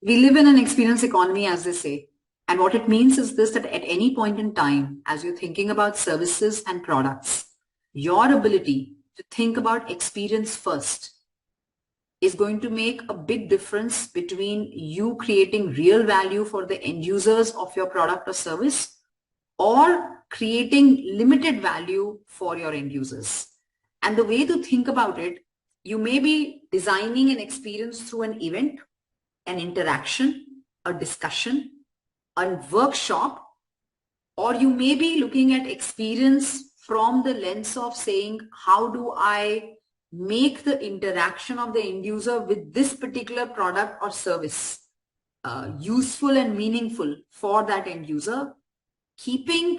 We live in an experience economy, as they say. And what it means is this, that at any point in time, as you're thinking about services and products, your ability to think about experience first is going to make a big difference between you creating real value for the end users of your product or service or creating limited value for your end users. And the way to think about it, you may be designing an experience through an event, an interaction, a discussion, a workshop, or you may be looking at experience from the lens of saying, how do I make the interaction of the end user with this particular product or service useful and meaningful for that end user, keeping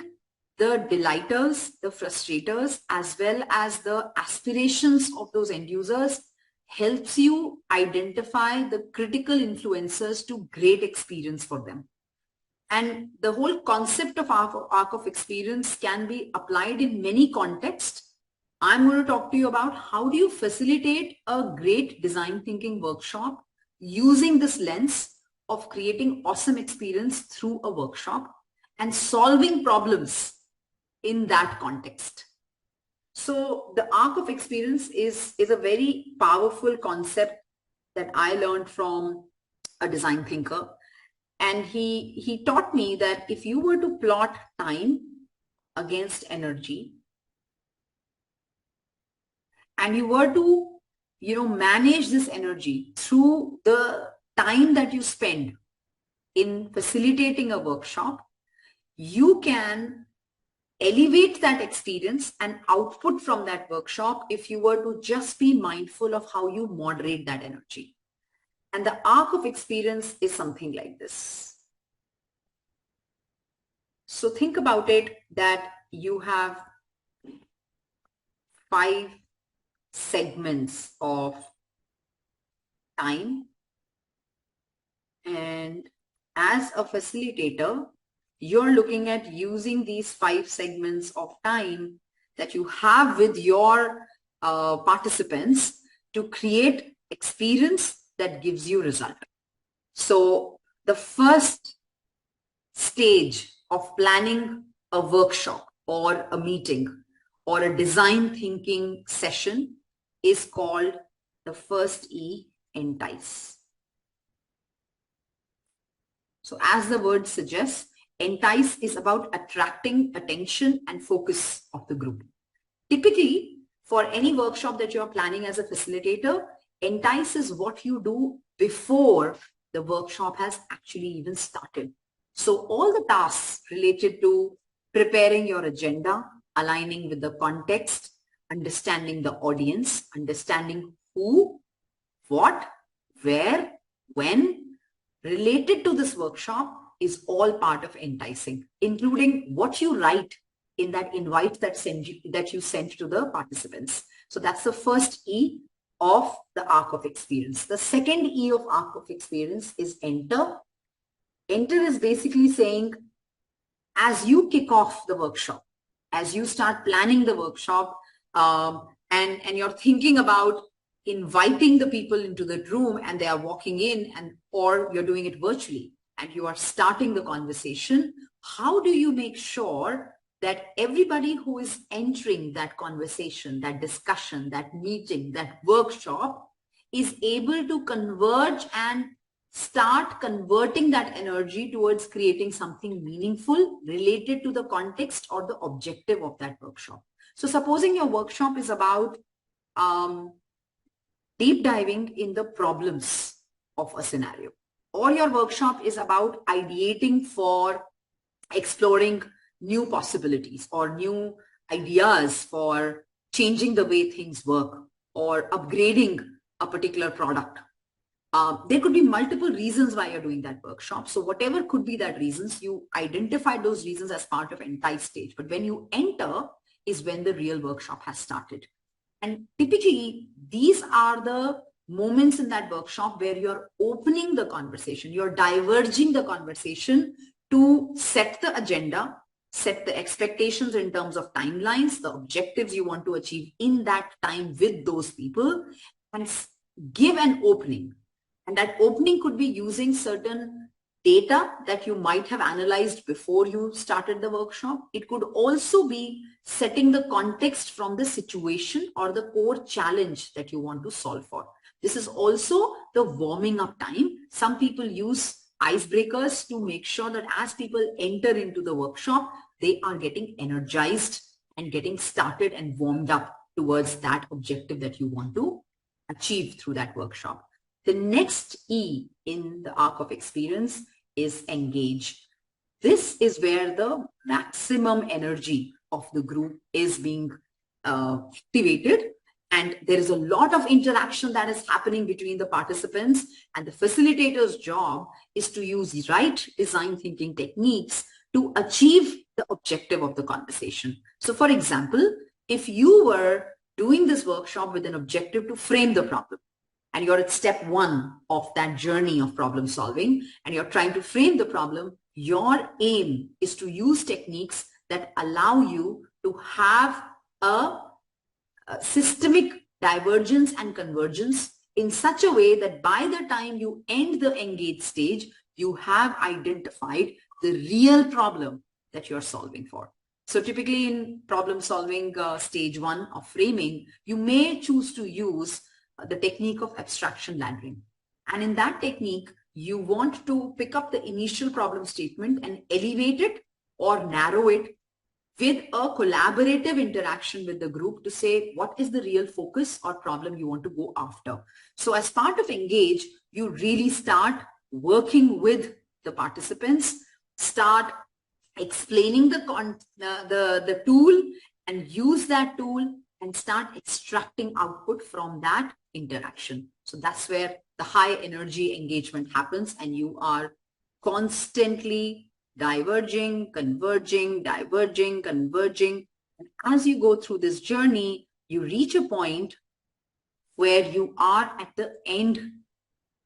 the delighters, the frustrators, as well as the aspirations of those end users helps you identify the critical influencers to great experience for them. And the whole concept of arc of experience can be applied in many contexts. I'm going to talk to you about how do you facilitate a great design thinking workshop using this lens of creating awesome experience through a workshop and solving problems in that context. So the arc of experience is a very powerful concept that I learned from a design thinker. And he taught me that if you were to plot time against energy, and you were to, manage this energy through the time that you spend in facilitating a workshop, you can elevate that experience and output from that workshop if you were to just be mindful of how you moderate that energy. And the arc of experience is something like this. So think about it that you have 5 segments of time. And as a facilitator, you're looking at using these 5 segments of time that you have with your participants to create experience that gives you result. So the first stage of planning a workshop or a meeting or a design thinking session is called the first E, entice. So as the word suggests, entice is about attracting attention and focus of the group. Typically, for any workshop that you're planning as a facilitator, entice is what you do before the workshop has actually even started. So all the tasks related to preparing your agenda, aligning with the context, understanding the audience, understanding who, what, where, when, related to this workshop is all part of enticing, including what you write in that invite that you sent to the participants. So that's the first E of the arc of experience. The second E of arc of experience is enter. Enter is basically saying, as you kick off the workshop, as you start planning the workshop, and you're thinking about inviting the people into the room and they are walking in, or you're doing it virtually and you are starting the conversation, how do you make sure that everybody who is entering that conversation, that discussion, that meeting, that workshop is able to converge and start converting that energy towards creating something meaningful related to the context or the objective of that workshop? So supposing your workshop is about deep diving in the problems of a scenario, or your workshop is about ideating for exploring new possibilities or new ideas for changing the way things work or upgrading a particular product. There could be multiple reasons why you're doing that workshop. So whatever could be that reasons, you identify those reasons as part of entice stage. But when you enter is when the real workshop has started. And typically, these are the moments in that workshop where you're opening the conversation, you're diverging the conversation to set the agenda, set the expectations in terms of timelines, the objectives you want to achieve in that time with those people, and give an opening. And that opening could be using certain data that you might have analyzed before you started the workshop. It could also be setting the context from the situation or the core challenge that you want to solve for. This is also the warming up time. Some people use icebreakers to make sure that as people enter into the workshop, they are getting energized and getting started and warmed up towards that objective that you want to achieve through that workshop. The next E in the arc of experience is engage. This is where the maximum energy of the group is being activated, and there is a lot of interaction that is happening between the participants, and the facilitator's job is to use right design thinking techniques to achieve the objective of the conversation. So for example, if you were doing this workshop with an objective to frame the problem, and you're at step 1 of that journey of problem solving, and you're trying to frame the problem, your aim is to use techniques that allow you to have a systemic divergence and convergence in such a way that by the time you end the engage stage, you have identified the real problem that you're solving for. So typically in problem solving stage 1 of framing, you may choose to use the technique of abstraction laddering. And in that technique, you want to pick up the initial problem statement and elevate it or narrow it with a collaborative interaction with the group to say what is the real focus or problem you want to go after. So as part of engage, you really start working with the participants, start explaining the tool, and use that tool and start extracting output from that interaction. So that's where the high energy engagement happens, and you are constantly diverging, converging, diverging, converging. And as you go through this journey, you reach a point where you are at the end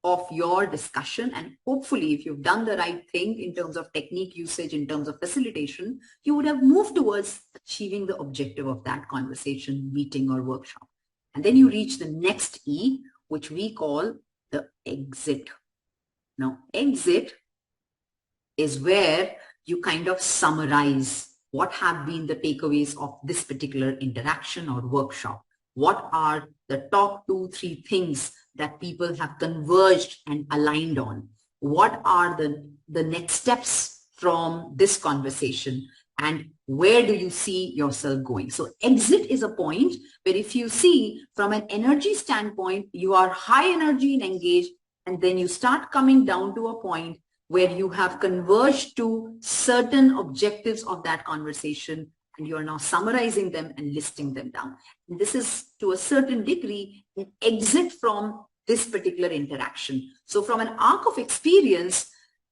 of your discussion, and hopefully if you've done the right thing in terms of technique usage, in terms of facilitation, you would have moved towards achieving the objective of that conversation, meeting, or workshop. And then you reach the next E, which we call the exit. Now, exit is where you kind of summarize what have been the takeaways of this particular interaction or workshop. What are the top 2-3 things that people have converged and aligned on? What are the next steps from this conversation? And where do you see yourself going? So exit is a point where if you see from an energy standpoint, you are high energy and engaged, and then you start coming down to a point where you have converged to certain objectives of that conversation, and you are now summarizing them and listing them down. And this is to a certain degree an exit from this particular interaction. So from an arc of experience,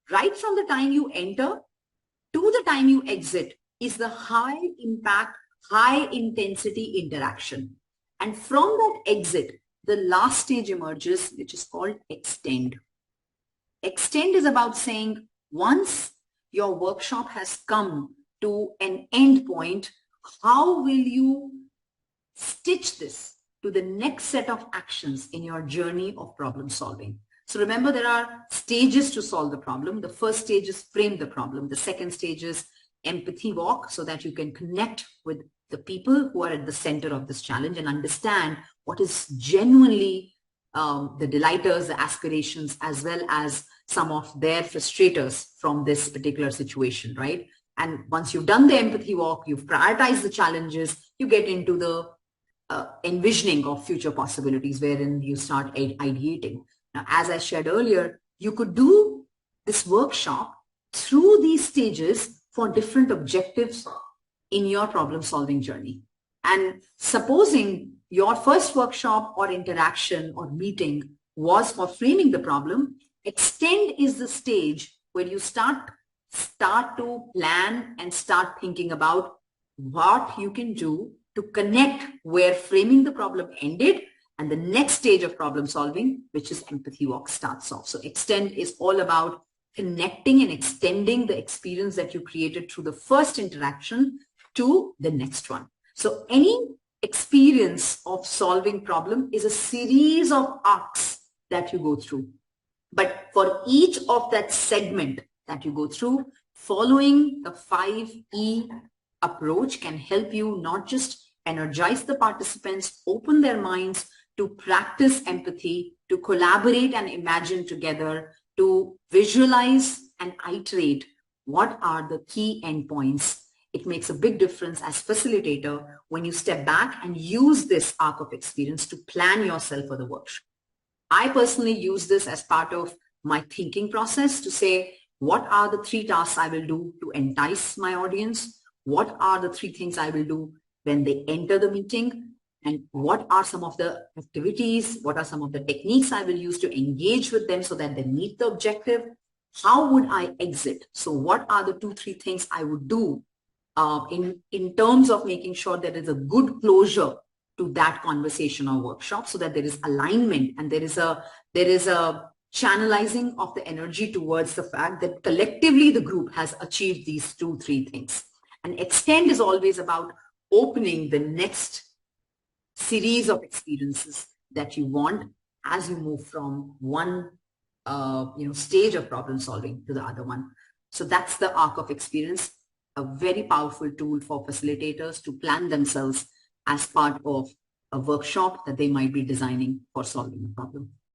right from the time you enter to the time you exit is the high impact, high intensity interaction. And from that exit, the last stage emerges, which is called extend. Extend is about saying once your workshop has come to an end point, how will you stitch this to the next set of actions in your journey of problem solving? So remember, there are stages to solve the problem. The first stage is frame the problem. The second stage is empathy walk, so that you can connect with the people who are at the center of this challenge and understand what is genuinely the delighters, the aspirations, as well as some of their frustrators from this particular situation, right? And once you've done the empathy walk, you've prioritized the challenges, you get into the envisioning of future possibilities, wherein you start ideating. Now, as I shared earlier, you could do this workshop through these stages for different objectives in your problem solving journey. And supposing your first workshop or interaction or meeting was for framing the problem, extend is the stage where you start to plan and start thinking about what you can do to connect where framing the problem ended and the next stage of problem solving, which is empathy walk, starts off. So extend is all about connecting and extending the experience that you created through the first interaction to the next one. So any experience of solving problem is a series of arcs that you go through. But for each of that segment that you go through, following the 5E approach can help you not just energize the participants, open their minds to practice empathy, to collaborate and imagine together, to visualize and iterate what are the key endpoints. It makes a big difference as facilitator when you step back and use this arc of experience to plan yourself for the workshop. I personally use this as part of my thinking process to say, what are the 3 tasks I will do to entice my audience? What are the 3 things I will do when they enter the meeting? And what are some of the activities? What are some of the techniques I will use to engage with them so that they meet the objective? How would I exit? So what are the 2-3 things I would do in terms of making sure there is a good closure to that conversation or workshop, so that there is alignment and there is a channelizing of the energy towards the fact that collectively the group has achieved these 2-3 things. And extend is always about opening the next series of experiences that you want as you move from one stage of problem solving to the other one. So that's the arc of experience, a very powerful tool for facilitators to plan themselves as part of a workshop that they might be designing for solving a problem.